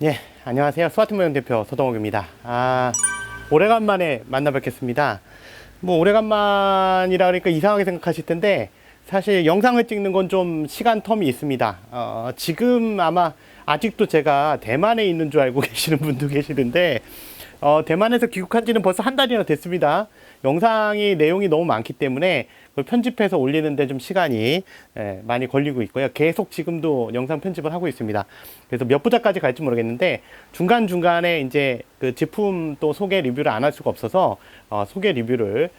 예, 안녕하세요. 스마트모형 대표 서동욱입니다. 오래간만에 만나 뵙겠습니다. 뭐, 오래간만이라 그러니까 이상하게 생각하실 텐데, 사실 영상을 찍는 건 좀 시간 텀이 있습니다. 지금 아마 아직도 제가 대만에 있는 줄 알고 계시는 분도 계시는데, 대만에서 귀국한 지는 벌써 한 달이나 됐습니다. 영상이 내용이 너무 많기 때문에 그걸 편집해서 올리는데 좀 시간이 많이 걸리고 있고요. 계속 지금도 영상 편집을 하고 있습니다. 그래서 몇 부작까지 갈지 모르겠는데 중간중간에 이제 그 제품 또 소개 리뷰를 안 할 수가 없어서 소개 리뷰를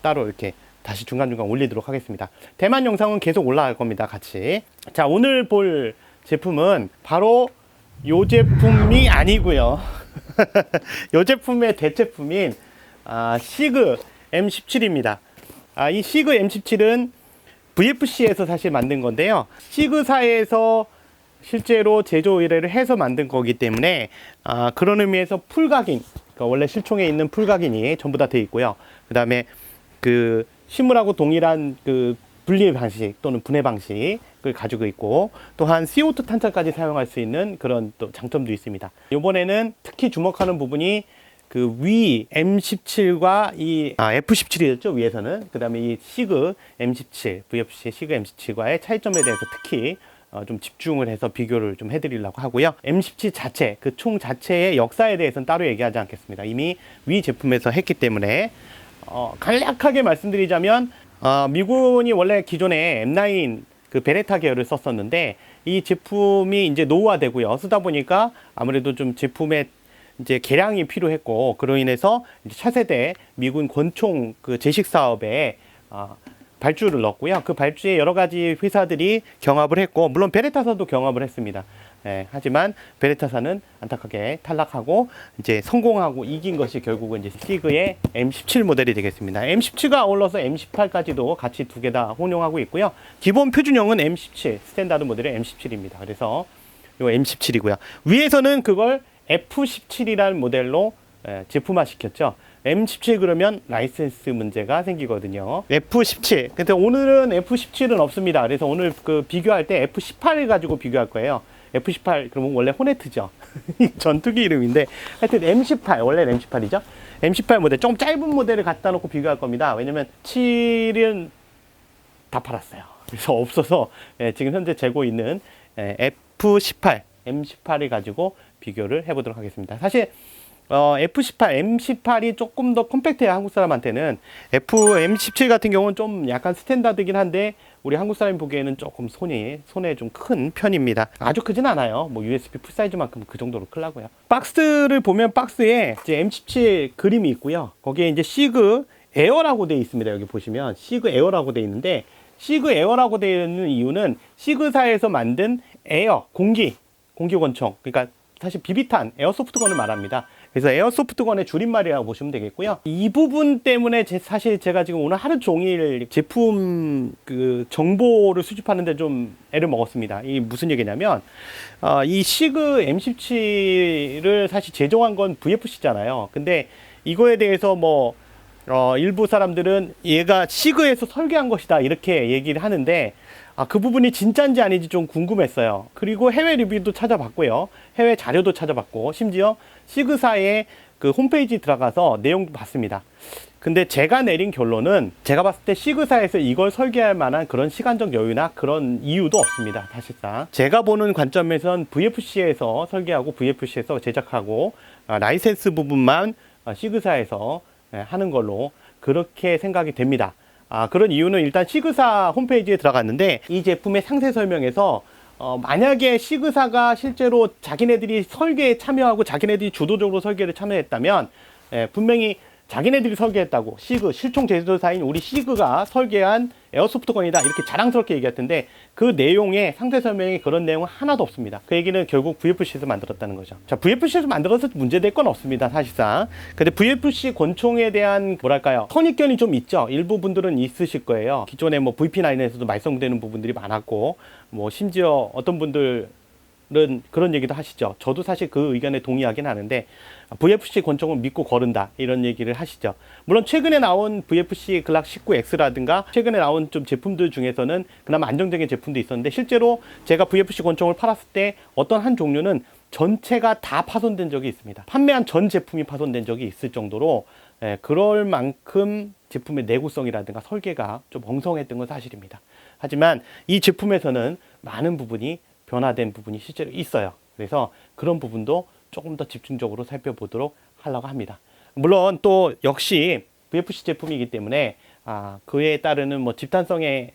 따로 이렇게 다시 중간중간 올리도록 하겠습니다. 대만 영상은 계속 올라갈 겁니다. 같이. 자, 오늘 볼 제품은 바로 요 제품이 아니고요. 요 제품의 대체품인 시그 M17입니다. 이 시그 M17은 VFC에서 사실 만든 건데요. 시그사에서 실제로 제조 의뢰를 해서 만든 거기 때문에 그런 의미에서 풀각인, 그러니까 원래 실총에 있는 풀각인이 전부 다 되어 있고요. 그 다음에 그 실물하고 동일한 그 분리 방식 또는 분해 방식을 가지고 있고, 또한 CO2 탄창까지 사용할 수 있는 그런 또 장점도 있습니다. 이번에는 특히 주목하는 부분이 그 위 M17과 이 F17이었죠, 위에서는. 그 다음에 이 시그 M17, VFC 시그 M17과의 차이점에 대해서 특히 좀 집중을 해서 비교를 좀 해드리려고 하고요. M17 자체, 그 총 자체의 역사에 대해서는 따로 얘기하지 않겠습니다. 이미 위 제품에서 했기 때문에 간략하게 말씀드리자면 미군이 원래 기존에 M9 그 베레타 계열을 썼었는데, 이 제품이 이제 노후화되고요. 쓰다 보니까 아무래도 좀 제품의 이제 개량이 필요했고, 그로 인해서 이제 차세대 미군 권총 그 제식 사업에 발주를 넣었고요. 그 발주에 여러 가지 회사들이 경합을 했고, 물론 베레타사도 경합을 했습니다. 하지만 베레타사는 안타깝게 탈락하고 이제 성공하고 이긴 것이 결국은 이제 시그의 M17 모델이 되겠습니다. M17과 아울러서 M18까지도 같이 두 개 다 혼용하고 있고요. 기본 표준형은 M17 스탠다드 모델의 M17입니다. 그래서 요 M17이고요. 위에서는 그걸 F17이라는 모델로 제품화 시켰죠. M17 그러면 라이센스 문제가 생기거든요. F17. 근데 오늘은 F17은 없습니다. 그래서 오늘 그 비교할 때 F18을 가지고 비교할 거예요. F18 그러면 원래 호네트죠. 전투기 이름인데 하여튼 M18 원래 M18이죠. M18 모델 조금 짧은 모델을 갖다 놓고 비교할 겁니다. 왜냐면 7은 다 팔았어요. 그래서 없어서 지금 현재 재고 있는 F18 M18을 가지고 비교를 해보도록 하겠습니다. 사실 F18, M18이 조금 더 컴팩트해요. 한국 사람한테는. M17 같은 경우는 좀 약간 스탠다드긴 한데 우리 한국 사람이 보기에는 조금 손에 좀 큰 편입니다. 아주 크진 않아요. 뭐 USB 풀사이즈만큼 그 정도로 크려고요. 박스를 보면 박스에 이제 M17 그림이 있고요. 거기에 이제 시그 에어라고 되어 있습니다. 여기 보시면 시그 에어라고 되어 있는데, 시그 에어라고 되어 있는 이유는 시그사에서 만든 에어, 공기 권총, 그러니까 사실 비비탄 에어소프트건을 말합니다. 그래서 에어소프트건의 줄임말이라고 보시면 되겠고요. 이 부분 때문에 사실 제가 지금 오늘 하루 종일 제품 그 정보를 수집하는데 좀 애를 먹었습니다. 이 무슨 얘기냐면 이 시그 M17을 사실 제조한 건 VFC잖아요. 근데 이거에 대해서 뭐 일부 사람들은 얘가 시그에서 설계한 것이다 이렇게 얘기를 하는데, 그 부분이 진짜인지 아닌지 좀 궁금했어요. 그리고 해외 리뷰도 찾아봤고요. 해외 자료도 찾아봤고, 심지어 시그사의 그 홈페이지 들어가서 내용도 봤습니다. 근데 제가 내린 결론은, 제가 봤을 때 시그사에서 이걸 설계할 만한 그런 시간적 여유나 그런 이유도 없습니다. 사실상 제가 보는 관점에선 VFC에서 설계하고 VFC에서 제작하고 라이센스 부분만 시그사에서 하는 걸로 그렇게 생각이 됩니다. 그런 이유는 일단 시그사 홈페이지에 들어갔는데 이 제품의 상세 설명에서 만약에 시그사가 실제로 자기네들이 설계에 참여하고 자기네들이 주도적으로 설계를 참여했다면 분명히 자기네들이 설계했다고, 시그 실총 제조사인 우리 시그가 설계한 에어소프트건이다 이렇게 자랑스럽게 얘기했던데, 그 내용에 상세 설명에 그런 내용은 하나도 없습니다. 그 얘기는 결국 VFC에서 만들었다는 거죠. 자, VFC에서 만들어서 문제될 건 없습니다, 사실상. 근데 VFC 권총에 대한 뭐랄까요, 선입견이 좀 있죠. 일부 분들은 있으실 거예요. 기존에 뭐 VP9에서도 말썽되는 부분들이 많았고, 뭐 심지어 어떤 분들 그런 얘기도 하시죠. 저도 사실 그 의견에 동의하긴 하는데 VFC 권총은 믿고 거른다 이런 얘기를 하시죠. 물론 최근에 나온 VFC 글락 19X라든가 최근에 나온 좀 제품들 중에서는 그나마 안정적인 제품도 있었는데, 실제로 제가 VFC 권총을 팔았을 때 어떤 한 종류는 전체가 다 파손된 적이 있습니다. 판매한 전 제품이 파손된 적이 있을 정도로 그럴 만큼 제품의 내구성이라든가 설계가 좀 엉성했던 건 사실입니다. 하지만 이 제품에서는 많은 부분이 변화된 부분이 실제로 있어요. 그래서 그런 부분도 조금 더 집중적으로 살펴보도록 하려고 합니다. 물론 또 역시 VFC 제품이기 때문에 그에 따르는 뭐 집단성에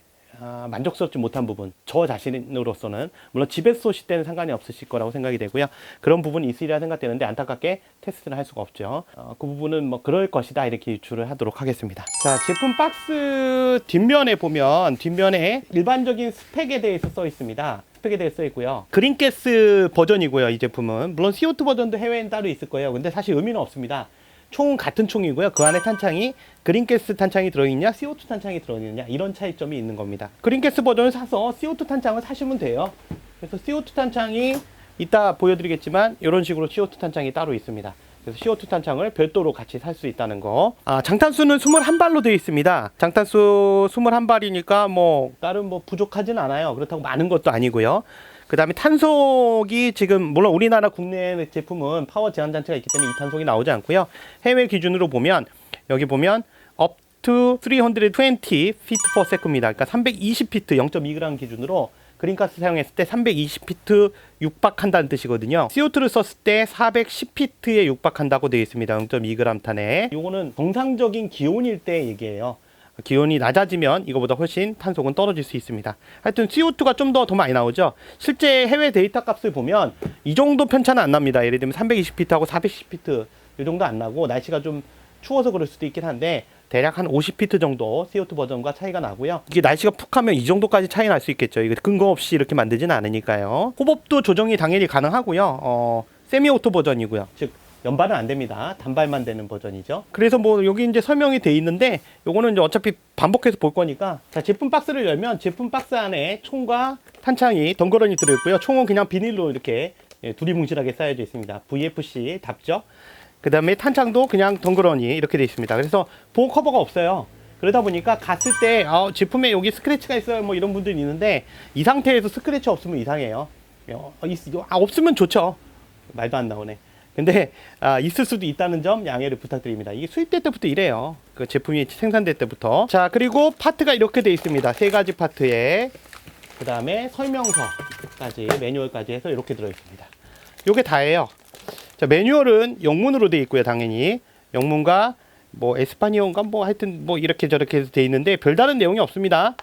만족스럽지 못한 부분, 저 자신으로서는 물론 집에서 쏘실 때는 상관이 없으실 거라고 생각이 되고요. 그런 부분이 있으리라 생각되는데 안타깝게 테스트를 할 수가 없죠. 그 부분은 뭐 그럴 것이다 이렇게 유추를 하도록 하겠습니다. 자, 제품 박스 뒷면에 보면 뒷면에 일반적인 스펙에 대해서 써 있습니다. 스펙에 대해서 써 있고요. 그린가스 버전이고요. 이 제품은 물론 CO2 버전도 해외엔 따로 있을 거예요. 근데 사실 의미는 없습니다. 총은 같은 총이고요. 그 안에 탄창이 그린가스 탄창이 들어있냐 CO2 탄창이 들어있느냐 이런 차이점이 있는 겁니다. 그린가스 버전을 사서 CO2 탄창을 사시면 돼요. 그래서 CO2 탄창이 이따 보여드리겠지만 이런 식으로 CO2 탄창이 따로 있습니다. 그래서 CO2 탄창을 별도로 같이 살 수 있다는 거. 장탄수는 21발로 되어 있습니다. 장탄수 21발이니까 뭐 다른 뭐 부족하진 않아요. 그렇다고 많은 것도 아니고요. 그 다음에 탄속이 지금 물론 우리나라 국내 제품은 파워 제한 장치가 있기 때문에 이 탄속이 나오지 않고요. 해외 기준으로 보면 여기 보면 up to 320 feet per second입니다. 그러니까 320피트 0.2g 기준으로 그린가스 사용했을 때 320피트 육박한다는 뜻이거든요. CO2를 썼을 때 410피트에 육박한다고 되어 있습니다. 0.2g 탄에. 이거는 정상적인 기온일 때 얘기예요. 기온이 낮아지면 이거보다 훨씬 탄속은 떨어질 수 있습니다. 하여튼 CO2가 좀 더 많이 나오죠. 실제 해외 데이터 값을 보면 이 정도 편차는 안 납니다. 예를 들면 320피트하고 410피트 이 정도 안 나고 날씨가 좀 추워서 그럴 수도 있긴 한데 대략 한 50피트 정도 CO2 버전과 차이가 나고요. 이게 날씨가 푹 하면 이 정도까지 차이 날 수 있겠죠. 이거 근거 없이 이렇게 만들지는 않으니까요. 호법도 조정이 당연히 가능하고요. 세미 오토 버전이고요. 즉 연발은 안 됩니다. 단발만 되는 버전이죠. 그래서 뭐 여기 이제 설명이 돼 있는데 요거는 이제 어차피 반복해서 볼 거니까 자, 제품 박스를 열면 제품 박스 안에 총과 탄창이 덩그러니 들어있고요. 총은 그냥 비닐로 이렇게 두리뭉실하게 쌓여져 있습니다. VFC답죠. 그 다음에 탄창도 그냥 덩그러니 이렇게 돼 있습니다. 그래서 보호 커버가 없어요. 그러다 보니까 갔을 때 제품에 여기 스크래치가 있어요 뭐 이런 분들이 있는데 이 상태에서 스크래치 없으면 이상해요. 없으면 좋죠. 말도 안 나오네. 근데 있을 수도 있다는 점 양해를 부탁드립니다. 이게 수입될 때부터 이래요. 그 제품이 생산될 때부터. 자, 그리고 파트가 이렇게 돼 있습니다. 세 가지 파트에 그 다음에 설명서까지 매뉴얼까지 해서 이렇게 들어 있습니다. 요게 다예요. 자, 매뉴얼은 영문으로 돼 있고요. 당연히 영문과 뭐 에스파니어인가 뭐 하여튼 뭐 이렇게 저렇게 해서 돼 있는데 별다른 내용이 없습니다.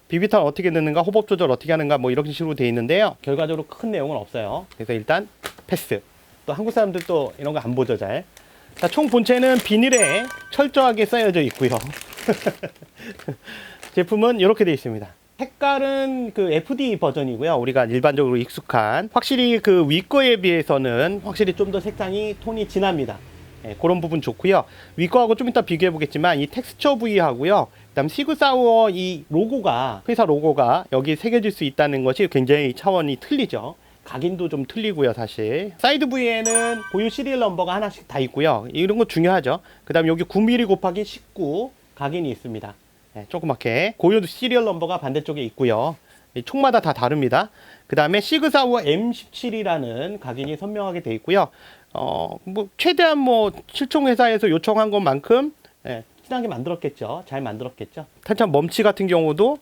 비비탄 어떻게 넣는가, 호법 조절 어떻게 하는가 뭐 이런 식으로 돼 있는데요. 결과적으로 큰 내용은 없어요. 그래서 일단 패스. 또 한국 사람들 또 이런 거 안 보죠 잘. 자, 총 본체는 비닐에 철저하게 쌓여져 있고요. 제품은 이렇게 되어 있습니다. 색깔은 그 FD 버전이고요. 우리가 일반적으로 익숙한 확실히 그 위 거에 비해서는 확실히 좀 더 색상이 톤이 진합니다. 그런 부분 좋고요. 위 거하고 좀 이따 비교해 보겠지만 이 텍스처 부위하고요. 그다음 시그사우어 이 로고가 회사 로고가 여기 새겨질 수 있다는 것이 굉장히 차원이 틀리죠. 각인도 좀 틀리고요. 사실 사이드 부위에는 고유 시리얼 넘버가 하나씩 다 있고요. 이런 거 중요하죠. 그 다음 여기 9mm 곱하기 19 각인이 있습니다. 조그맣게 고유 시리얼 넘버가 반대쪽에 있고요. 총마다 다 다릅니다. 그 다음에 시그사우어 M17이라는 각인이 선명하게 되어 있고요. 뭐 최대한 뭐 실총 회사에서 요청한 것만큼 진하게 만들었겠죠. 잘 만들었겠죠. 탄창 멈치 같은 경우도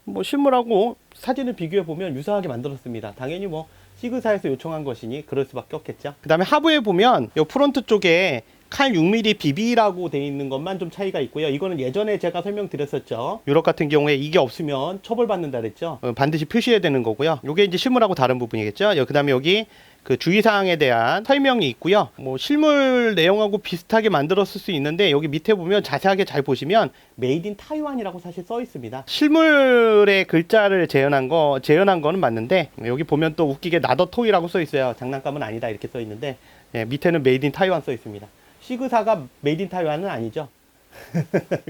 뭐 실물하고 사진을 비교해 보면 유사하게 만들었습니다. 당연히 뭐 시그사에서 요청한 것이니 그럴 수밖에 없겠죠. 그 다음에 하부에 보면 이 프론트 쪽에 칼 6mm BB라고 되어 있는 것만 좀 차이가 있고요. 이거는 예전에 제가 설명드렸었죠. 유럽 같은 경우에 이게 없으면 처벌받는다 그랬죠. 반드시 표시해야 되는 거고요. 이게 이제 실물하고 다른 부분이겠죠. 그 다음에 여기 그 주의사항에 대한 설명이 있고요. 뭐 실물 내용하고 비슷하게 만들었을 수 있는데 여기 밑에 보면 자세하게 잘 보시면 메이드 인 타이완이라고 사실 써 있습니다. 실물의 글자를 재현한 거는 맞는데 여기 보면 또 웃기게 나더 토이라고 써 있어요. 장난감은 아니다 이렇게 써 있는데 밑에는 메이드 인 타이완 써 있습니다. 시그사가 메이드 인 타이완은 아니죠.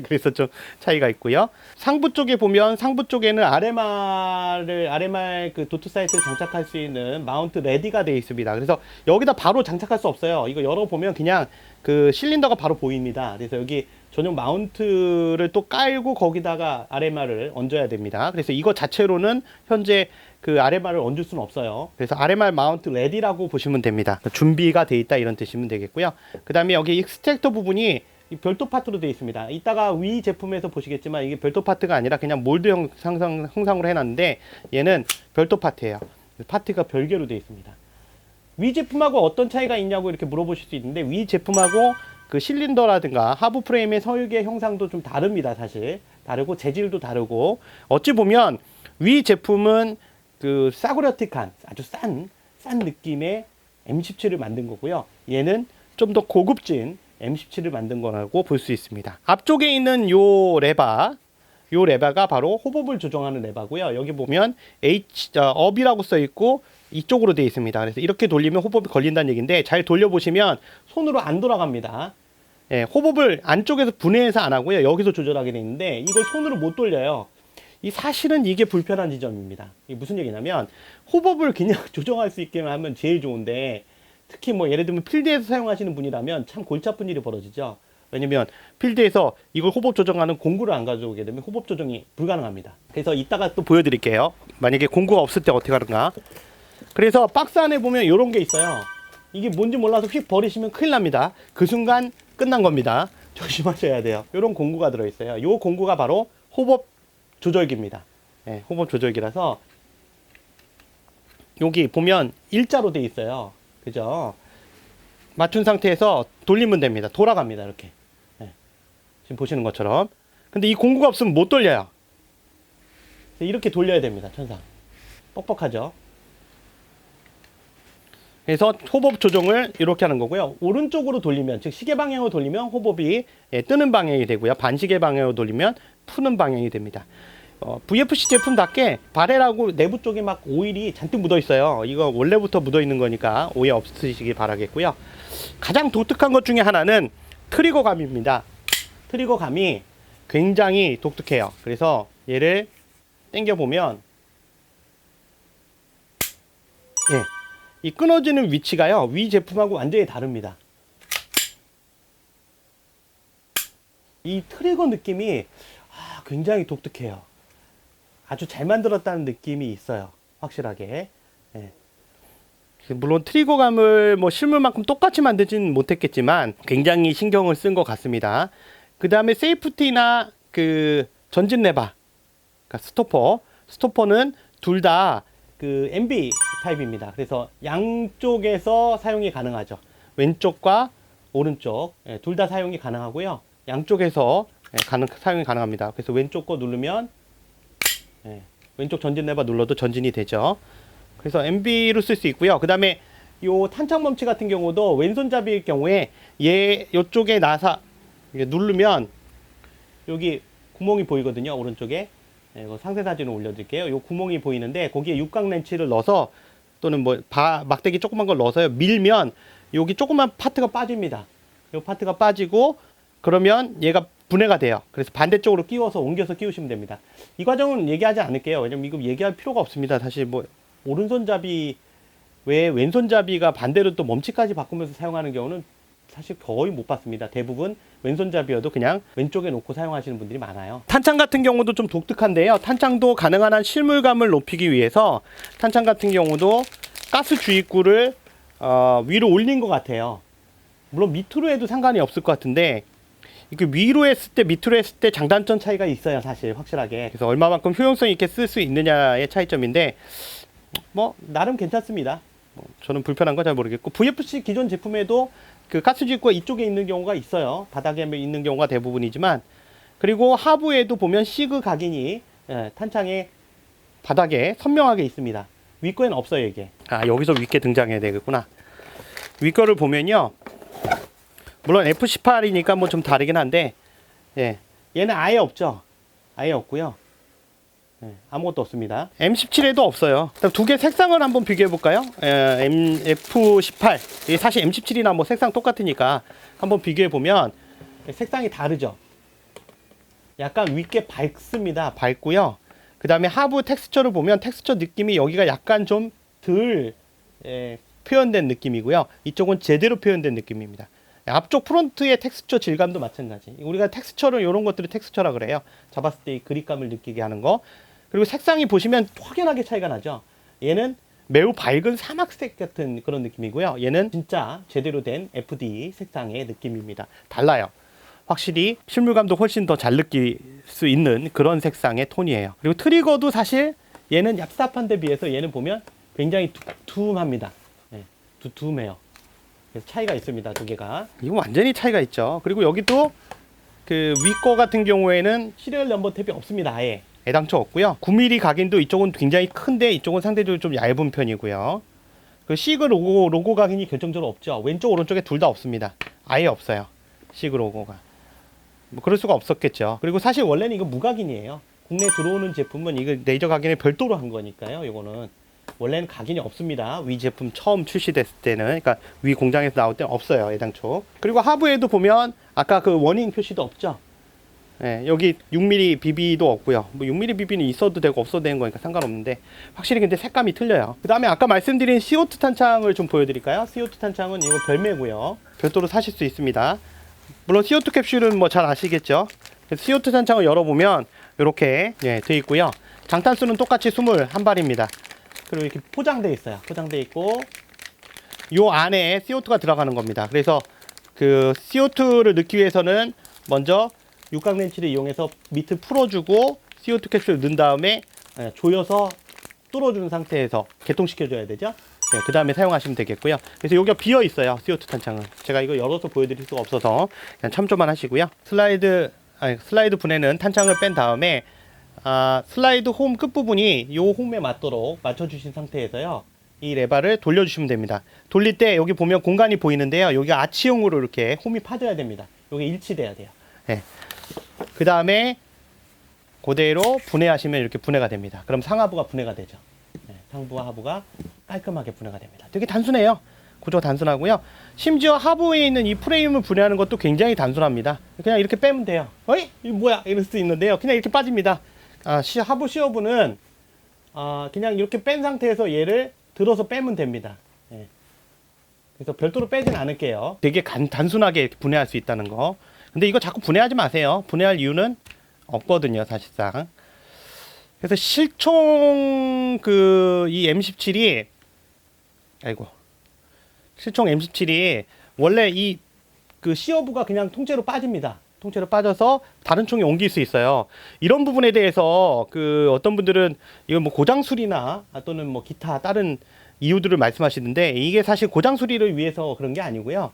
그래서 좀 차이가 있고요. 상부 쪽에 보면 상부 쪽에는 RMR 그 도트 사이트를 장착할 수 있는 마운트 레디가 되어 있습니다. 그래서 여기다 바로 장착할 수 없어요. 이거 열어보면 그냥 그 실린더가 바로 보입니다. 그래서 여기 전용 마운트를 또 깔고 거기다가 RMR을 얹어야 됩니다. 그래서 이거 자체로는 현재 그 RMR을 얹을 수는 없어요. 그래서 RMR 마운트 레디라고 보시면 됩니다. 준비가 돼 있다 이런 뜻이면 되겠고요. 그 다음에 여기 익스트랙터 부분이 별도 파트로 되어 있습니다. 이따가 위 제품에서 보시겠지만 이게 별도 파트가 아니라 그냥 몰드 형상으로 해놨는데 얘는 별도 파트예요. 파트가 별개로 되어 있습니다. 위 제품하고 어떤 차이가 있냐고 이렇게 물어보실 수 있는데 위 제품하고 그 실린더라든가 하부 프레임의 설계 형상도 좀 다릅니다. 사실 다르고 재질도 다르고 어찌 보면 위 제품은 그 싸구려틱한 아주 싼 느낌의 M17을 만든 거고요. 얘는 좀 더 고급진 M17을 만든 거라고 볼 수 있습니다. 앞쪽에 있는 요 레바가 바로 호법을 조정하는 레바고요. 여기 보면 업이라고 써 있고 이쪽으로 되어 있습니다. 그래서 이렇게 돌리면 호법이 걸린다는 얘기인데 잘 돌려보시면 손으로 안 돌아갑니다. 예, 호법을 안쪽에서 분해해서 안 하고요. 여기서 조절하게 되어 있는데 이걸 손으로 못 돌려요. 사실은 이게 불편한 지점입니다. 이게 무슨 얘기냐면 호법을 그냥 조정할 수 있게 하면 제일 좋은데 특히 뭐 예를 들면 필드에서 사용하시는 분이라면 참 골치 아픈 일이 벌어지죠. 왜냐면 필드에서 이걸 호법 조정하는 공구를 안 가져오게 되면 호법 조정이 불가능합니다. 그래서 이따가 또 보여드릴게요. 만약에 공구가 없을 때 어떻게 하는가. 그래서 박스 안에 보면 이런 게 있어요. 이게 뭔지 몰라서 휙 버리시면 큰일 납니다. 그 순간 끝난 겁니다. 조심하셔야 돼요. 이런 공구가 들어있어요. 이 공구가 바로 호법 조절기입니다. 네, 호법 조절기라서 여기 보면 일자로 돼 있어요. 그죠? 맞춘 상태에서 돌리면 됩니다. 돌아갑니다. 이렇게. 네, 지금 보시는 것처럼. 근데 이 공구가 없으면 못 돌려요. 이렇게 돌려야 됩니다. 천상. 뻑뻑하죠? 그래서 호법 조정을 이렇게 하는 거고요. 오른쪽으로 돌리면, 즉 시계 방향으로 돌리면 호법이 뜨는 방향이 되고요. 반시계 방향으로 돌리면 푸는 방향이 됩니다. VFC 제품답게 바렐하고 내부 쪽에 막 오일이 잔뜩 묻어 있어요. 이거 원래부터 묻어 있는 거니까 오해 없으시기 바라겠고요. 가장 독특한 것 중에 하나는 트리거감입니다. 트리거감이 굉장히 독특해요. 그래서 얘를 당겨 보면 예. 이 끊어지는 위치가요, 위 제품하고 완전히 다릅니다. 이 트리거 느낌이 굉장히 독특해요. 아주 잘 만들었다는 느낌이 있어요. 확실하게. 예. 물론 트리거감을 뭐 실물만큼 똑같이 만들지는 못했겠지만 굉장히 신경을 쓴 것 같습니다. 그 다음에 세이프티나 그 전진 레바, 그러니까 스토퍼는 둘 다 그 MB 타입입니다. 그래서 양쪽에서 사용이 가능하죠. 왼쪽과 오른쪽 둘 다 사용이 가능하고요. 양쪽에서 사용이 가능합니다. 그래서 왼쪽 거 누르면 왼쪽 전진 레버 눌러도 전진이 되죠. 그래서 MB로 쓸 수 있고요. 그 다음에 요 탄창 멈치 같은 경우도 왼손잡이일 경우에 요쪽에 나사 누르면 여기 구멍이 보이거든요. 오른쪽에. 이거 상세 사진을 올려드릴게요. 요 구멍이 보이는데 거기에 육각 렌치를 넣어서 또는 뭐 막대기 조그만 걸 넣어서요. 밀면 여기 조그만 파트가 빠집니다. 요 파트가 빠지고 그러면 얘가 분해가 돼요. 그래서 반대쪽으로 끼워서 옮겨서 끼우시면 됩니다. 이 과정은 얘기하지 않을게요. 왜냐면 이거 얘기할 필요가 없습니다. 사실 뭐 오른손잡이 외에 왼손잡이가 반대로 또 멈치까지 바꾸면서 사용하는 경우는 사실 거의 못 봤습니다. 대부분 왼손잡이여도 그냥 왼쪽에 놓고 사용하시는 분들이 많아요. 탄창 같은 경우도 좀 독특한데요. 탄창도 가능한 한 실물감을 높이기 위해서 탄창 같은 경우도 가스 주입구를 위로 올린 것 같아요. 물론 밑으로 해도 상관이 없을 것 같은데 이렇게 위로 했을 때 밑으로 했을 때 장단점 차이가 있어요. 사실 확실하게. 그래서 얼마만큼 효용성 있게 쓸 수 있느냐의 차이점인데 뭐 나름 괜찮습니다. 저는 불편한 건 잘 모르겠고 VFC 기존 제품에도 그 가스 주입구가 이쪽에 있는 경우가 있어요. 바닥에 있는 경우가 대부분이지만 그리고 하부에도 보면 시그 각인이 탄창의 바닥에 선명하게 있습니다. 윗거에는 없어요 이게. 여기서 윗게 등장해야 되겠구나. 윗거를 보면요, 물론 F18이니까 뭐 좀 다르긴 한데 얘는 아예 없죠. 아예 없고요. 아무것도 없습니다. M17에도 없어요. 두 개 색상을 한번 비교해 볼까요? F18 사실 M17이나 뭐 색상 똑같으니까 한번 비교해 보면 색상이 다르죠. 약간 윗게 밝습니다. 밝고요. 그 다음에 하부 텍스처를 보면 텍스처 느낌이 여기가 약간 좀 덜 표현된 느낌이고요. 이쪽은 제대로 표현된 느낌입니다. 앞쪽 프론트의 텍스처 질감도 마찬가지. 우리가 텍스처를 이런 것들을 텍스처라 그래요. 잡았을 때 이 그립감을 느끼게 하는 거. 그리고 색상이 보시면 확연하게 차이가 나죠. 얘는 매우 밝은 사막색 같은 그런 느낌이고요. 얘는 진짜 제대로 된 FD 색상의 느낌입니다. 달라요. 확실히 실물감도 훨씬 더 잘 느낄 수 있는 그런 색상의 톤이에요. 그리고 트리거도 사실 얘는 얍삽한 데 비해서 얘는 보면 굉장히 두툼합니다. 네, 두툼해요. 그래서 차이가 있습니다. 두 개가. 이거 완전히 차이가 있죠. 그리고 여기도 그 위 거 같은 경우에는 시리얼 넘버 탭이 없습니다. 아예. 애당초 없고요. 9mm 각인도 이쪽은 굉장히 큰데 이쪽은 상대적으로 좀 얇은 편이고요. 그 시그 로고 각인이 결정적으로 없죠. 왼쪽 오른쪽에 둘 다 없습니다. 아예 없어요. 시그 로고가. 뭐 그럴 수가 없었겠죠. 그리고 사실 원래는 이거 무각인이에요. 국내 들어오는 제품은 이거 레이저 각인을 별도로 한 거니까요. 이거는 원래는 각인이 없습니다. 위 제품 처음 출시됐을 때는, 그러니까 위 공장에서 나올 때는 없어요. 애당초. 그리고 하부에도 보면 아까 그 워닝 표시도 없죠. 예, 여기 6mm BB도 없고요. 뭐 6mm BB는 있어도 되고 없어도 되는 거니까 상관없는데 확실히 근데 색감이 틀려요. 그 다음에 아까 말씀드린 CO2 탄창을 좀 보여드릴까요? CO2 탄창은 이거 별매고요. 별도로 사실 수 있습니다. 물론 CO2 캡슐은 뭐 잘 아시겠죠? CO2 탄창을 열어보면 이렇게 돼 있고요. 장탄수는 똑같이 21발입니다. 그리고 이렇게 포장돼 있어요. 포장돼 있고 요 안에 CO2가 들어가는 겁니다. 그래서 그 CO2를 넣기 위해서는 먼저 육각 렌치를 이용해서 밑을 풀어주고 CO2 캡슐을 넣은 다음에 조여서 뚫어준 상태에서 개통시켜줘야 되죠. 그 다음에 사용하시면 되겠고요. 그래서 여기가 비어 있어요. CO2 탄창은. 제가 이거 열어서 보여드릴 수가 없어서 그냥 참조만 하시고요. 슬라이드 분해는 탄창을 뺀 다음에 슬라이드 홈 끝부분이 이 홈에 맞도록 맞춰주신 상태에서요. 이 레바를 돌려주시면 됩니다. 돌릴 때 여기 보면 공간이 보이는데요. 여기가 아치형으로 이렇게 홈이 파져야 됩니다. 여기 일치돼야 돼요. 네. 그 다음에 그대로 분해하시면 이렇게 분해가 됩니다. 그럼 상하부가 분해가 되죠. 네, 상부와 하부가 깔끔하게 분해가 됩니다. 되게 단순해요. 구조가 단순하고요. 심지어 하부에 있는 이 프레임을 분해하는 것도 굉장히 단순합니다. 그냥 이렇게 빼면 돼요. 어이? 이거 뭐야? 이럴 수 있는데요. 그냥 이렇게 빠집니다. 하부 시어부는 그냥 이렇게 뺀 상태에서 얘를 들어서 빼면 됩니다. 네. 그래서 별도로 빼진 않을게요. 되게 단순하게 이렇게 분해할 수 있다는 거. 근데 이거 자꾸 분해하지 마세요. 분해할 이유는 없거든요, 사실상. 그래서 실총 이 M17이 실총 M17이 원래 이 시어부가 그냥 통째로 빠집니다. 통째로 빠져서 다른 총에 옮길 수 있어요. 이런 부분에 대해서 어떤 분들은 이건 뭐 고장 수리나 또는 뭐 기타 다른 이유들을 말씀하시는데 이게 사실 고장 수리를 위해서 그런 게 아니고요.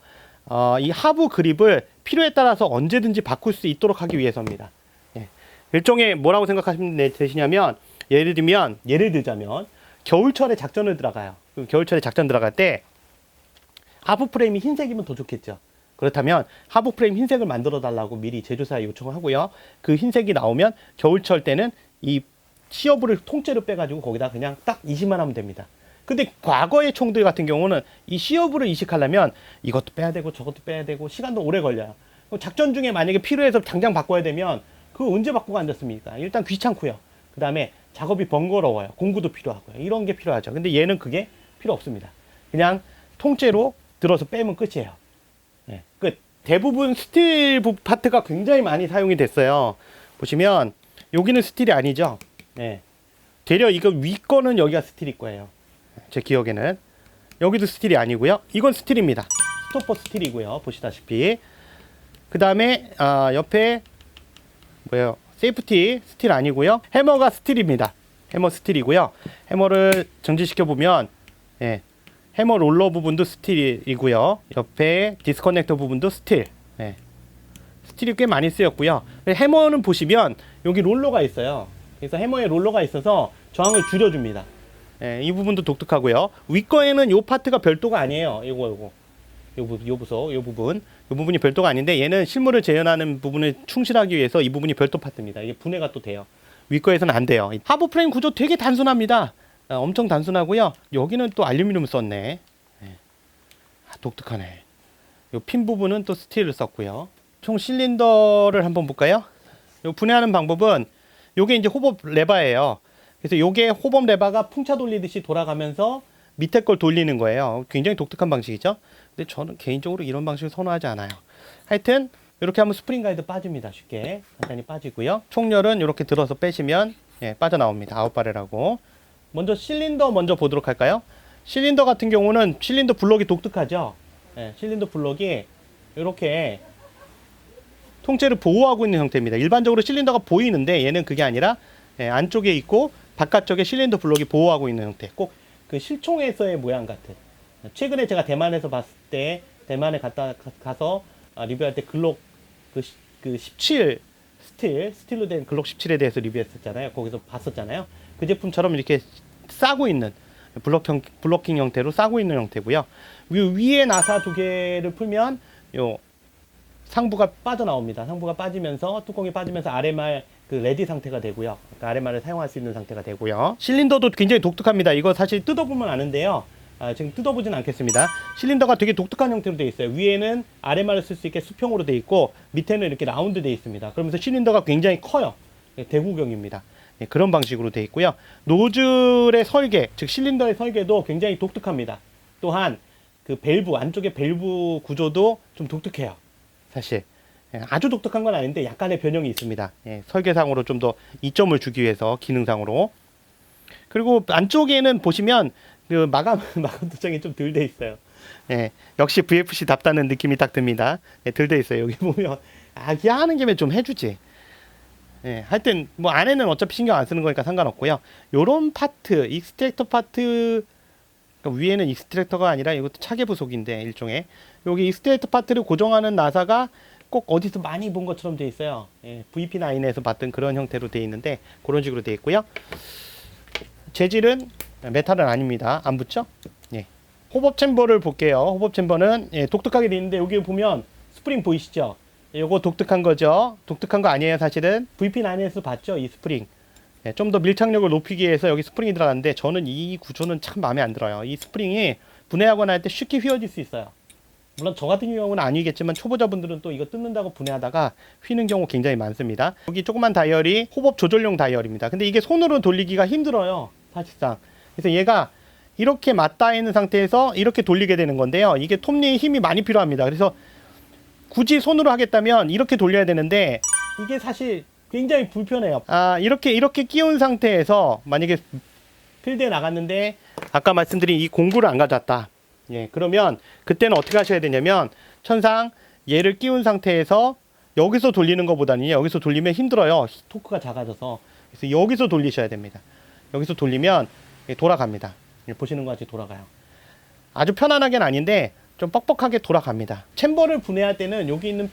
이 하부 그립을 필요에 따라서 언제든지 바꿀 수 있도록 하기 위해서입니다. 예. 일종의 뭐라고 생각하시면 되시냐면 예를 들자면 겨울철에 작전을 들어가요. 겨울철에 작전 들어갈 때 하부 프레임이 흰색이면 더 좋겠죠. 그렇다면 하부 프레임 흰색을 만들어 달라고 미리 제조사에 요청을 하고요. 그 흰색이 나오면 겨울철 때는 이 시어부를 통째로 빼가지고 거기다 그냥 딱 이식만 하면 됩니다. 근데 과거의 총들 같은 경우는 이 시어부를 이식하려면 이것도 빼야 되고 저것도 빼야 되고 시간도 오래 걸려요. 작전 중에 만약에 필요해서 당장 바꿔야 되면 그거 언제 바꾸고 앉았습니까? 일단 귀찮고요. 그 다음에 작업이 번거로워요. 공구도 필요하고요. 이런 게 필요하죠. 근데 얘는 그게 필요 없습니다. 그냥 통째로 들어서 빼면 끝이에요. 네. 대부분 스틸 파트가 굉장히 많이 사용이 됐어요. 보시면 여기는 스틸이 아니죠. 네. 되려 이거 위 거는 여기가 스틸일 거예요. 제 기억에는 여기도 스틸이 아니고요. 이건 스틸입니다. 스토퍼 스틸이고요. 보시다시피 그 다음에 옆에 뭐예요? 세이프티 스틸 아니고요. 해머가 스틸입니다. 해머 스틸이고요. 해머를 정지시켜 보면 해머 롤러 부분도 스틸이고요. 옆에 디스커넥터 부분도 스틸. 스틸이 꽤 많이 쓰였고요. 해머는 보시면 여기 롤러가 있어요. 그래서 해머에 롤러가 있어서 저항을 줄여줍니다. 이 부분도 독특하고요. 윗거에는 이 파트가 별도가 아니에요. 요 부분이 별도가 아닌데 얘는 실물을 재현하는 부분을 충실하기 위해서 이 부분이 별도 파트입니다. 이게 분해가 또 돼요. 윗거에서는 안 돼요. 하부 프레임 구조 되게 단순합니다. 엄청 단순하고요. 여기는 또 알루미늄 썼네. 독특하네. 요 핀 부분은 또 스틸을 썼고요. 총 실린더를 한번 볼까요? 요 분해하는 방법은 요게 이제 호법 레바예요. 그래서 요게 호법 레바가 풍차 돌리듯이 돌아가면서 밑에 걸 돌리는 거예요. 굉장히 독특한 방식이죠. 근데 저는 개인적으로 이런 방식을 선호하지 않아요. 하여튼 이렇게 하면 스프링 가이드 빠집니다. 쉽게 간단히 빠지고요. 총열은 이렇게 들어서 빼시면 빠져나옵니다. 아웃바렐하고 먼저 실린더 먼저 보도록 할까요? 실린더 같은 경우는 실린더 블록이 독특하죠. 예, 실린더 블록이 이렇게 통째로 보호하고 있는 형태입니다. 일반적으로 실린더가 보이는데 얘는 그게 아니라 안쪽에 있고 바깥쪽에 실린더 블록이 보호하고 있는 형태. 꼭 그 실총에서의 모양 같은. 최근에 제가 대만에서 봤을 때 대만에 가서 리뷰할 때 글록 그 17 스틸로 된 글록 17에 대해서 리뷰했었잖아요. 거기서 봤었잖아요. 그 제품처럼 이렇게 싸고 있는 블로킹 형태로 싸고 있는 형태고요. 위에 나사 두 개를 풀면 요 상부가 빠져나옵니다. 상부가 빠지면서 뚜껑이 빠지면서 아래말 그 레디 상태가 되고요. 그러니까 아래말을 사용할 수 있는 상태가 되고요. 실린더도 굉장히 독특합니다. 이거 사실 뜯어보면 아는데요. 지금 뜯어보진 않겠습니다. 실린더가 되게 독특한 형태로 되어 있어요. 위에는 아래말을 쓸 수 있게 수평으로 되어 있고 밑에는 이렇게 라운드 되어 있습니다. 그러면서 실린더가 굉장히 커요. 대구경입니다. 그런 방식으로 되어 있고요. 노즐의 설계, 즉 실린더의 설계도 굉장히 독특합니다. 또한 그 밸브, 안쪽에 밸브 구조도 좀 독특해요. 사실 아주 독특한 건 아닌데 약간의 변형이 있습니다. 설계상으로 좀 더 이점을 주기 위해서 기능상으로. 그리고 안쪽에는 보시면 그 마감 도장이 좀 덜 돼 있어요. 역시 VFC답다는 느낌이 딱 듭니다. 덜 돼 있어요. 여기 보면 이게 하는 김에 좀 해주지. 하여튼 뭐 안에는 어차피 신경 안 쓰는 거니까 상관없고요. 요런 파트, 익스트랙터 파트, 그러니까 위에는 익스트랙터가 아니라 이것도 차계 부속인데 일종의 여기 익스트랙터 파트를 고정하는 나사가 꼭 어디서 많이 본 것처럼 되어 있어요. VP9에서 봤던 그런 형태로 되어 있는데 그런 식으로 되어 있고요. 재질은 메탈은 아닙니다. 안 붙죠? 호법 챔버를 볼게요. 호법 챔버는 독특하게 되어 있는데 여기 보면 스프링 보이시죠? 요거 독특한 거죠. 독특한 거 아니에요. 사실은 VP9에서 봤죠? 이 스프링. 좀 더 밀착력을 높이기 위해서 여기 스프링이 들어갔는데 저는 이 구조는 참 마음에 안 들어요. 이 스프링이 분해하거나 할 때 쉽게 휘어질 수 있어요. 물론 저 같은 경우는 아니겠지만 초보자분들은 또 이거 뜯는다고 분해하다가 휘는 경우 굉장히 많습니다. 여기 조그만 다이얼이 호법 조절용 다이얼입니다. 근데 이게 손으로 돌리기가 힘들어요. 사실상. 그래서 얘가 이렇게 맞닿아 있는 상태에서 이렇게 돌리게 되는 건데요. 이게 톱니에 힘이 많이 필요합니다. 그래서 굳이 손으로 하겠다면 이렇게 돌려야 되는데 이게 사실 굉장히 불편해요. 이렇게 끼운 상태에서 만약에 필드에 나갔는데 아까 말씀드린 이 공구를 안 가져왔다. 그러면 그때는 어떻게 하셔야 되냐면 천상 얘를 끼운 상태에서 여기서 돌리는 것보다는 여기서 돌리면 힘들어요. 토크가 작아져서. 그래서 여기서 돌리셔야 됩니다. 여기서 돌리면 돌아갑니다. 보시는 것 같이 돌아가요. 아주 편안하게는 아닌데 좀 뻑뻑하게 돌아갑니다. 챔버를 분해할 때는 여기 있는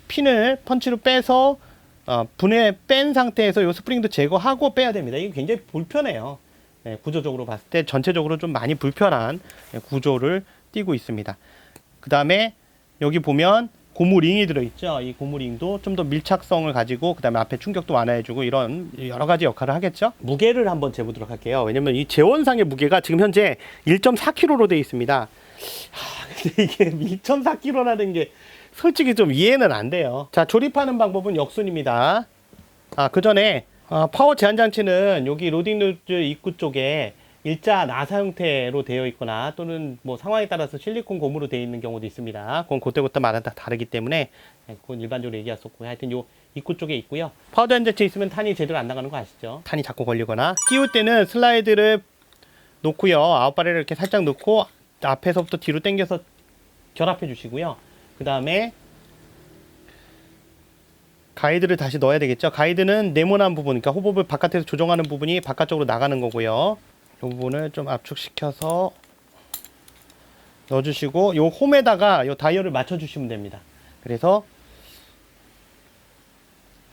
핀을 펀치로 빼서 분해 뺀 상태에서 이 스프링도 제거하고 빼야 됩니다. 이게 굉장히 불편해요. 구조적으로 봤을 때 전체적으로 좀 많이 불편한 구조를 띠고 있습니다. 그 다음에 여기 보면 고무링이 들어있죠. 이 고무링도 좀 더 밀착성을 가지고 그 다음에 앞에 충격도 완화해주고 이런 여러 가지 역할을 하겠죠. 무게를 한번 재보도록 할게요. 왜냐면 이 재원상의 무게가 지금 현재 1.4kg로 되어 있습니다. 근데 이게 1.4kg라는 게 솔직히 좀 이해는 안 돼요. 자, 조립하는 방법은 역순입니다. 그 전에 파워 제한 장치는 여기 로딩 노즐 입구 쪽에 일자 나사 형태로 되어 있거나 또는 뭐 상황에 따라서 실리콘 고무로 되어 있는 경우도 있습니다. 그건 그때마다 다 다르기 때문에 그건 일반적으로 얘기할 수 없고요. 하여튼 요 입구 쪽에 있고요. 파워 제한 장치 있으면 탄이 제대로 안 나가는 거 아시죠? 탄이 자꾸 걸리거나. 끼울 때는 슬라이드를 놓고요. 아웃바레를 이렇게 살짝 놓고 앞에서부터 뒤로 당겨서 결합해 주시고요. 그 다음에 가이드를 다시 넣어야 되겠죠. 가이드는 네모난 부분, 그러니까 호법을 바깥에서 조정하는 부분이 바깥쪽으로 나가는 거고요. 이 부분을 좀 압축시켜서 넣어주시고 이 홈에다가 이 다이얼을 맞춰주시면 됩니다. 그래서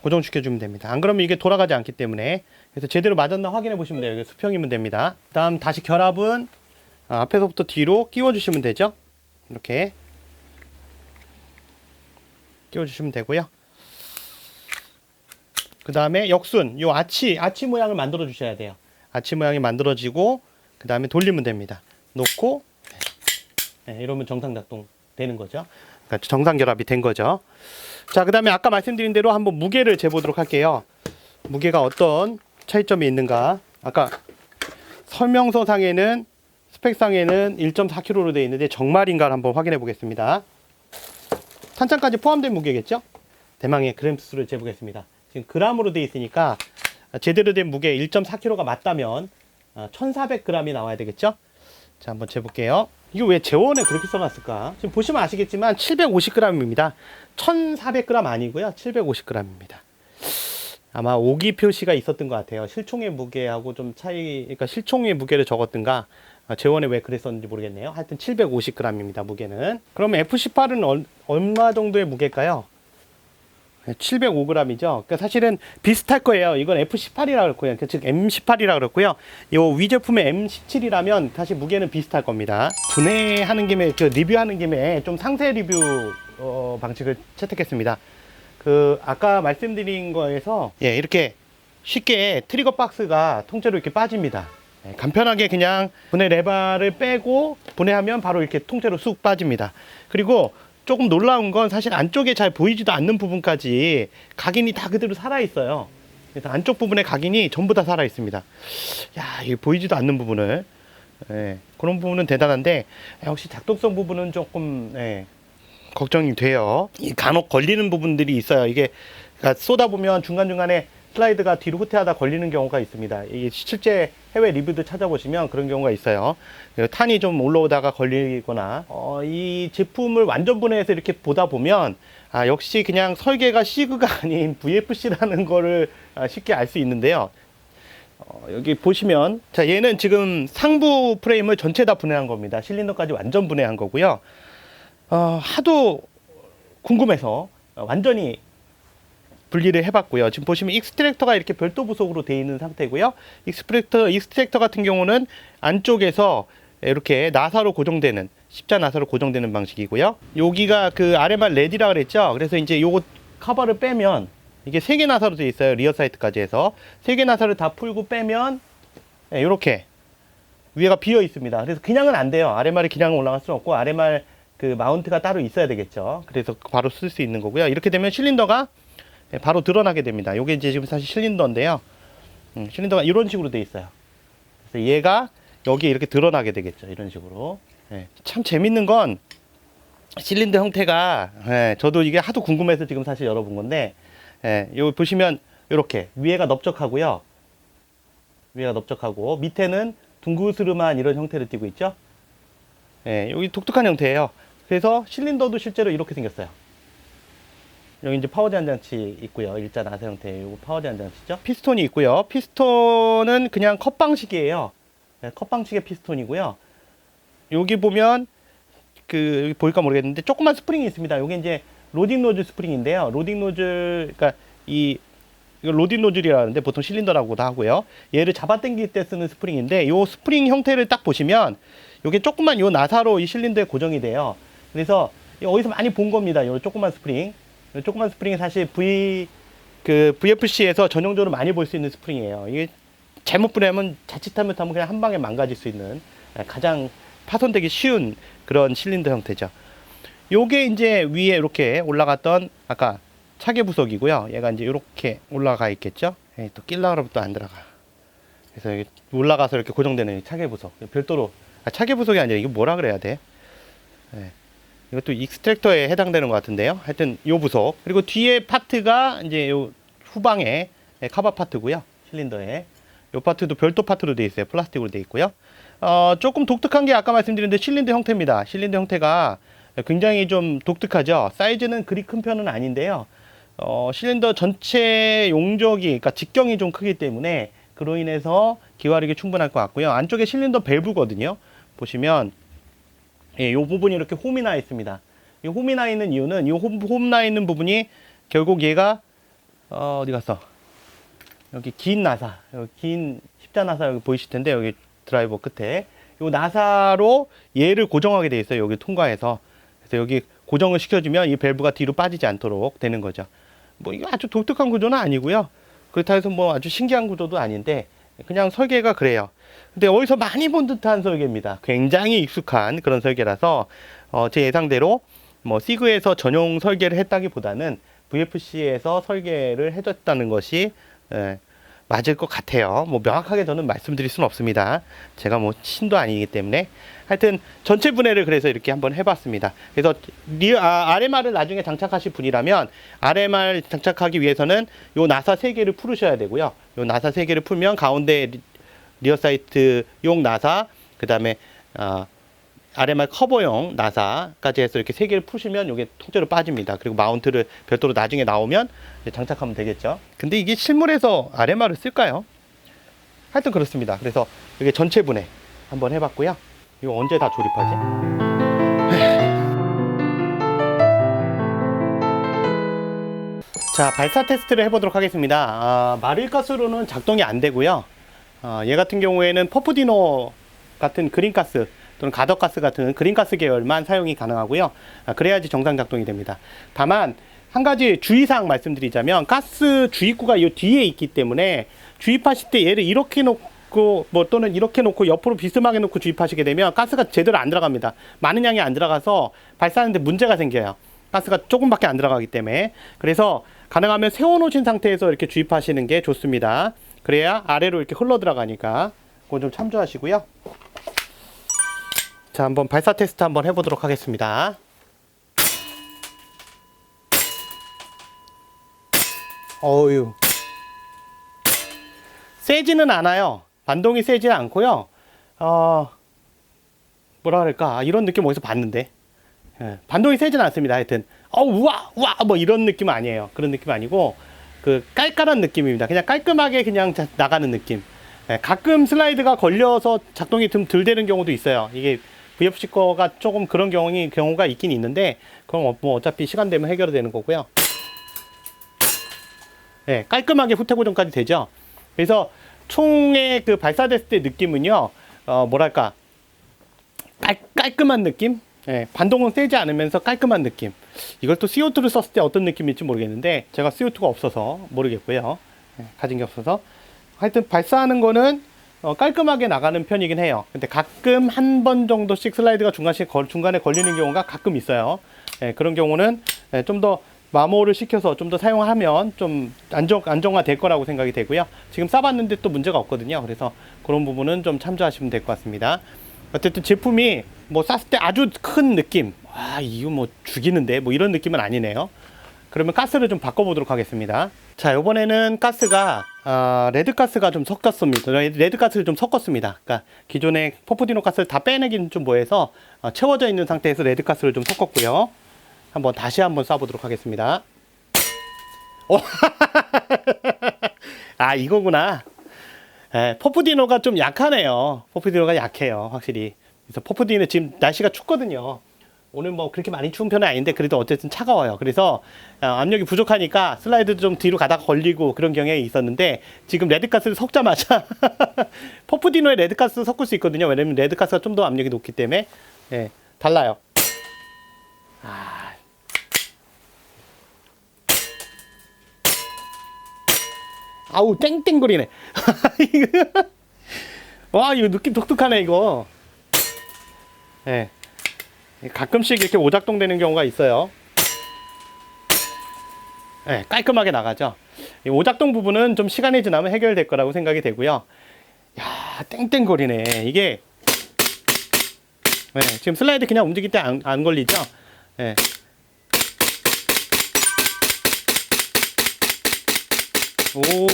고정시켜주면 됩니다. 안 그러면 이게 돌아가지 않기 때문에. 그래서 제대로 맞았나 확인해 보시면 돼요. 이게 수평이면 됩니다. 그 다음 다시 결합은 앞에서부터 뒤로 끼워주시면 되죠. 이렇게 끼워주시면 되고요. 그 다음에 역순, 요 아치 모양을 만들어 주셔야 돼요. 아치 모양이 만들어지고 그 다음에 돌리면 됩니다. 놓고 이러면 정상 작동 되는 거죠. 그러니까 정상 결합이 된 거죠. 자, 그 다음에 아까 말씀드린 대로 한번 무게를 재보도록 할게요. 무게가 어떤 차이점이 있는가. 아까 설명서상에는 스펙상에는 1.4kg로 되어 있는데 정말인가를 한번 확인해 보겠습니다. 탄창까지 포함된 무게겠죠? 대망의 그램 수를 재보겠습니다. 지금 그람으로 되어 있으니까 제대로 된 무게 1.4kg가 맞다면 1400g이 나와야 되겠죠? 자, 한번 재볼게요. 이거 왜 재원에 그렇게 써놨을까? 지금 보시면 아시겠지만 750g입니다. 1400g 아니고요. 750g입니다. 아마 오기 표시가 있었던 것 같아요. 실총의 무게하고 좀 차이, 그러니까 실총의 무게를 적었던가, 재원에 왜 그랬었는지 모르겠네요. 하여튼 750g입니다, 무게는. 그럼 F18은 얼마 정도의 무게일까요? 705g이죠. 그러니까 사실은 비슷할 거예요. 이건 F18이라고 그랬고요. 즉 M18이라고 그랬고요. 이 위 제품의 M17이라면 사실 무게는 비슷할 겁니다. 분해하는 김에, 리뷰하는 김에 좀 상세 리뷰 방식을 채택했습니다. 아까 말씀드린 거에서 이렇게 쉽게 트리거 박스가 통째로 이렇게 빠집니다. 간편하게 그냥 분해 레바를 빼고 분해하면 바로 이렇게 통째로 쑥 빠집니다. 그리고 조금 놀라운 건 사실 안쪽에 잘 보이지도 않는 부분까지 각인이 다 그대로 살아 있어요. 그래서 안쪽 부분에 각인이 전부 다 살아 있습니다. 야, 이게 보이지도 않는 부분을, 그런 부분은 대단한데, 역시 작동성 부분은 조금 걱정이 돼요. 간혹 걸리는 부분들이 있어요. 이게 그러니까 쏘다 보면 중간중간에 슬라이드가 뒤로 후퇴하다 걸리는 경우가 있습니다. 이게 실제 해외 리뷰도 찾아보시면 그런 경우가 있어요. 탄이 좀 올라오다가 걸리거나, 이 제품을 완전 분해해서 이렇게 보다 보면, 역시 그냥 설계가 시그가 아닌 VFC라는 거를 쉽게 알 수 있는데요. 여기 보시면, 자, 얘는 지금 상부 프레임을 전체 다 분해한 겁니다. 실린더까지 완전 분해한 거고요. 하도 궁금해서 완전히 분리를 해봤고요. 지금 보시면 익스트랙터가 이렇게 별도 부속으로 되어 있는 상태고요. 익스트랙터 같은 경우는 안쪽에서 이렇게 나사로 고정되는, 십자 나사로 고정되는 방식이고요. 여기가 그 RMR 레디라 그랬죠. 그래서 이제 요거 커버를 빼면, 이게 3개 나사로 되어 있어요. 리어 사이트까지 해서 3개 나사를 다 풀고 빼면 이렇게 위에가 비어 있습니다. 그래서 그냥은 안 돼요. RMR이 그냥 올라갈 수는 없고, RMR 그 마운트가 따로 있어야 되겠죠. 그래서 바로 쓸 수 있는 거고요. 이렇게 되면 실린더가 바로 드러나게 됩니다. 요게 이제 지금 사실 실린더인데요. 실린더가 이런 식으로 돼 있어요. 그래서 얘가 여기에 이렇게 드러나게 되겠죠. 이런 식으로. 참 재밌는 건 실린더 형태가, 저도 이게 하도 궁금해서 지금 사실 열어본 건데, 여기 보시면 이렇게 위에가 넓적하고요. 위에가 넓적하고 밑에는 둥그스름한 이런 형태를 띠고 있죠. 여기 독특한 형태예요. 그래서 실린더도 실제로 이렇게 생겼어요. 여기 이제 파워 제한 장치 있고요. 일자 나사 형태의 요거 파워 제한 장치죠. 피스톤이 있고요. 피스톤은 그냥 컵 방식이에요. 컵 방식의 피스톤이고요. 여기 보면 여기 보일까 모르겠는데 조그만 스프링이 있습니다. 여기 이제 로딩 노즐 스프링인데요. 로딩 노즐, 그러니까 이거 로딩 노즐이라는데 보통 실린더라고도 하고요. 얘를 잡아당길 때 쓰는 스프링인데, 요 스프링 형태를 딱 보시면 요게 조그만 요 나사로 이 실린더에 고정이 돼요. 그래서 어디서 많이 본 겁니다. 요 조그만 스프링. 조그만 스프링이 사실 VFC에서 전용적으로 많이 볼 수 있는 스프링이에요. 이게 잘못 분해하면 자칫하면 그냥 한 방에 망가질 수 있는 가장 파손되기 쉬운 그런 실린더 형태죠. 요게 이제 위에 이렇게 올라갔던 아까 차계 부속이고요. 얘가 이제 이렇게 올라가 있겠죠. 또 끼려고 하면 또 안 들어가. 그래서 여기 올라가서 이렇게 고정되는 차계 부속. 별도로, 차계 부속이 아니라 이거 뭐라 그래야 돼? 이것도 익스트랙터에 해당되는 것 같은데요. 하여튼 요 부속. 그리고 뒤에 파트가 이제 요 후방에 카바 파트고요. 실린더에. 요 파트도 별도 파트로 되어 있어요. 플라스틱으로 되어 있고요. 조금 독특한 게 아까 말씀드린 실린더 형태입니다. 실린더 형태가 굉장히 좀 독특하죠. 사이즈는 그리 큰 편은 아닌데요. 실린더 전체 용적이, 그러니까 직경이 좀 크기 때문에 그로 인해서 기화력이 충분할 것 같고요. 안쪽에 실린더 밸브거든요. 보시면 요 부분이 이렇게 홈이 나 있습니다. 이 홈이 나 있는 이유는 이 홈 나 있는 부분이 결국 얘가 어디 갔어? 여기 긴 나사, 여기 긴 십자 나사 여기 보이실 텐데, 여기 드라이버 끝에 요 나사로 얘를 고정하게 돼 있어요. 여기 통과해서. 그래서 여기 고정을 시켜주면 이 밸브가 뒤로 빠지지 않도록 되는 거죠. 뭐 이거 아주 독특한 구조는 아니고요. 그렇다 해서 뭐 아주 신기한 구조도 아닌데 그냥 설계가 그래요. 근데 어디서 많이 본 듯한 설계입니다. 굉장히 익숙한 그런 설계라서 제 예상대로 뭐 시그에서 전용 설계를 했다기보다는 VFC에서 설계를 해줬다는 것이 맞을 것 같아요. 뭐 명확하게 저는 말씀드릴 수는 없습니다. 제가 뭐 신도 아니기 때문에. 하여튼 전체 분해를 그래서 이렇게 한번 해봤습니다. 그래서 RMR을 나중에 장착하실 분이라면 RMR 장착하기 위해서는 요 나사 3개를 풀으셔야 되고요. 요 나사 3개를 풀면 가운데 리어 사이트용 나사, 그 다음에 RMR 커버용 나사까지 해서 이렇게 세 개를 푸시면 이게 통째로 빠집니다. 그리고 마운트를 별도로 나중에 나오면 이제 장착하면 되겠죠. 근데 이게 실물에서 RMR을 쓸까요? 하여튼 그렇습니다. 그래서 이게 전체 분해 한번 해봤고요. 이거 언제 다 조립하지? 자, 발사 테스트를 해보도록 하겠습니다. 마릴가스로는 작동이 안 되고요. 얘 같은 경우에는 퍼프디노 같은 그린가스 또는 가덕가스 같은 그린가스 계열만 사용이 가능하고요. 그래야지 정상 작동이 됩니다. 다만 한 가지 주의사항 말씀드리자면 가스 주입구가 이 뒤에 있기 때문에 주입하실 때 얘를 이렇게 놓고 또는 이렇게 놓고 옆으로 비스듬하게 놓고 주입하시게 되면 가스가 제대로 안 들어갑니다. 많은 양이 안 들어가서 발사하는데 문제가 생겨요. 가스가 조금밖에 안 들어가기 때문에. 그래서 가능하면 세워놓으신 상태에서 이렇게 주입하시는 게 좋습니다. 그래야 아래로 이렇게 흘러 들어가니까 그건 좀 참조하시고요. 자, 한번 발사 테스트 한번 해보도록 하겠습니다. 어유, 세지는 않아요. 반동이 세지 않고요. 뭐라 그럴까, 이런 느낌 어디서 봤는데. 반동이 세진 않습니다. 하여튼 우와 뭐 이런 느낌은 아니에요. 그런 느낌 아니고 그 깔깔한 느낌입니다. 그냥 깔끔하게 그냥 나가는 느낌. 가끔 슬라이드가 걸려서 작동이 좀 덜 되는 경우도 있어요. 이게 VFC 거가 조금 그런 경우가 있긴 있는데 그럼 뭐 어차피 시간 되면 해결되는 거고요. 깔끔하게 후퇴 고정까지 되죠. 그래서 총의 그 발사됐을 때 느낌은요, 뭐랄까, 깔끔한 느낌? 반동은 세지 않으면서 깔끔한 느낌. 이걸 또 CO2를 썼을 때 어떤 느낌일지 모르겠는데 제가 CO2가 없어서 모르겠고요. 가진 게 없어서. 하여튼 발사하는 거는 깔끔하게 나가는 편이긴 해요. 근데 가끔 한 번 정도씩 슬라이드가 중간에 걸리는 경우가 가끔 있어요. 그런 경우는 좀 더 마모를 시켜서 좀 더 사용하면 좀 안정화 될 거라고 생각이 되고요. 지금 싸봤는데 또 문제가 없거든요. 그래서 그런 부분은 좀 참조하시면 될 것 같습니다. 어쨌든 제품이 뭐 쐈을 때 아주 큰 느낌, 이거 뭐 죽이는데 뭐 이런 느낌은 아니네요. 그러면 가스를 좀 바꿔보도록 하겠습니다. 자, 이번에는 가스가 레드가스가 좀 섞였습니다. 레드가스를 좀 섞었습니다. 그러니까 기존의 퍼프디노 가스를 다 빼내기는 좀 뭐해서 채워져 있는 상태에서 레드가스를 좀 섞었고요. 다시 한번 쏴보도록 하겠습니다. 이거구나. 퍼프디노가 좀 약하네요. 퍼프디노가 약해요, 확실히. 그래서 퍼프디노 지금 날씨가 춥거든요. 오늘 뭐 그렇게 많이 추운 편은 아닌데 그래도 어쨌든 차가워요. 그래서 압력이 부족하니까 슬라이드도 좀 뒤로 가다가 걸리고 그런 경향이 있었는데 지금 레드가스를 섞자마자 퍼프디노에 레드가스 섞을 수 있거든요. 왜냐면 레드가스가 좀 더 압력이 높기 때문에 달라요. 아우, 땡땡거리네. 와, 이거 느낌 독특하네, 이거. 가끔씩 이렇게 오작동 되는 경우가 있어요. 깔끔하게 나가죠. 이 오작동 부분은 좀 시간이 지나면 해결될 거라고 생각이 되고요. 야, 땡땡거리네. 이게, 지금 슬라이드 그냥 움직일 때 안 걸리죠? 오.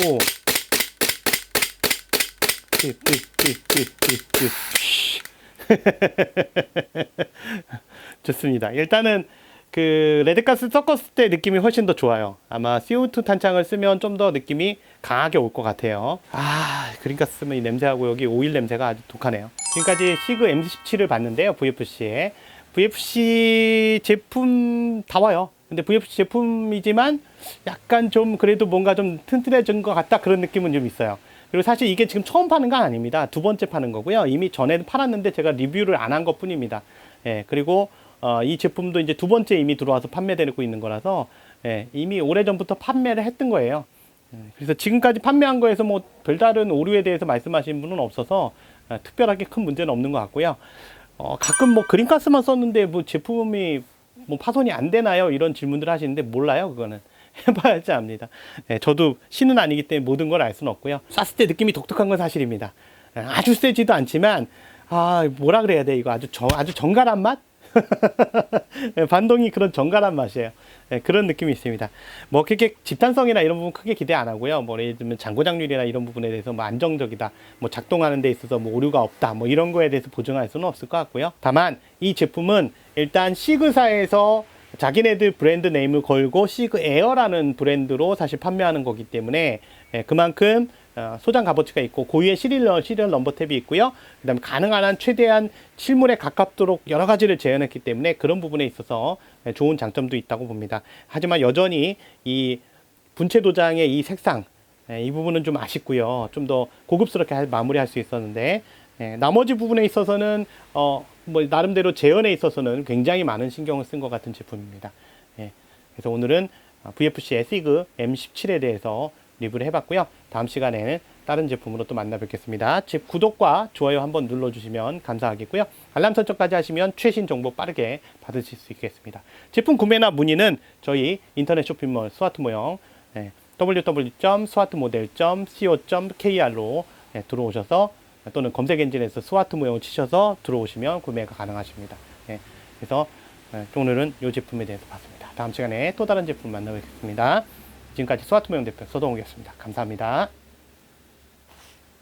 좋습니다. 일단은 그 레드가스 섞었을 때 느낌이 훨씬 더 좋아요. 아마 CO2 탄창을 쓰면 좀 더 느낌이 강하게 올 것 같아요. 그린가스 쓰면 이 냄새하고 여기 오일 냄새가 아주 독하네요. 지금까지 시그 M17을 봤는데요. VFC에. VFC 제품 다 와요. 근데 VFC 제품이지만 약간 좀 그래도 뭔가 좀 튼튼해진 것 같다, 그런 느낌은 좀 있어요. 그리고 사실 이게 지금 처음 파는 건 아닙니다. 두 번째 파는 거고요. 이미 전에도 팔았는데 제가 리뷰를 안 한 것 뿐입니다. 그리고 이 제품도 이제 두 번째 이미 들어와서 판매되고 있는 거라서 이미 오래전부터 판매를 했던 거예요. 그래서 지금까지 판매한 거에서 뭐 별다른 오류에 대해서 말씀하신 분은 없어서 특별하게 큰 문제는 없는 것 같고요. 가끔 뭐 그린가스만 썼는데 뭐 제품이 뭐 파손이 안 되나요? 이런 질문들 하시는데 몰라요, 그거는. 해봐야지 압니다. 저도 신은 아니기 때문에 모든 걸 알 수는 없고요. 쐈을 때 느낌이 독특한 건 사실입니다. 아주 세지도 않지만, 뭐라 그래야 돼, 이거 아주 정갈한 맛? 반동이 그런 정갈한 맛이에요. 그런 느낌이 있습니다. 뭐 그렇게 집단성이나 이런 부분 크게 기대 안 하고요. 뭐 예를 들면 장고장률이나 이런 부분에 대해서 뭐 안정적이다, 뭐 작동하는 데 있어서 뭐 오류가 없다, 뭐 이런 거에 대해서 보증할 수는 없을 것 같고요. 다만 이 제품은 일단 시그사에서 자기네들 브랜드 네임을 걸고 시그 에어라는 브랜드로 사실 판매하는 거기 때문에 그만큼 소장 값어치가 있고 고유의 시리얼 넘버 탭이 있고요. 그 다음에 가능한 한 최대한 실물에 가깝도록 여러 가지를 재현했기 때문에 그런 부분에 있어서 좋은 장점도 있다고 봅니다. 하지만 여전히 이 분체 도장의 이 색상, 이 부분은 좀 아쉽고요. 좀 더 고급스럽게 마무리할 수 있었는데 나머지 부분에 있어서는 뭐 나름대로 재현에 있어서는 굉장히 많은 신경을 쓴 것 같은 제품입니다. 그래서 오늘은 VFC 에시그 M17에 대해서 리뷰를 해봤고요. 다음 시간에는 다른 제품으로 또 만나 뵙겠습니다. 즉 구독과 좋아요 한번 눌러주시면 감사하겠고요. 알람 설정까지 하시면 최신 정보 빠르게 받으실 수 있겠습니다. 제품 구매나 문의는 저희 인터넷 쇼핑몰 스와트모형 www.swartmodel.co.kr로 들어오셔서 또는 검색 엔진에서 스와트모형 치셔서 들어오시면 구매가 가능하십니다. 그래서 오늘은 이 제품에 대해서 봤습니다. 다음 시간에 또 다른 제품 만나 뵙겠습니다. 지금까지 스와트모형 대표 서동욱이었습니다. 감사합니다.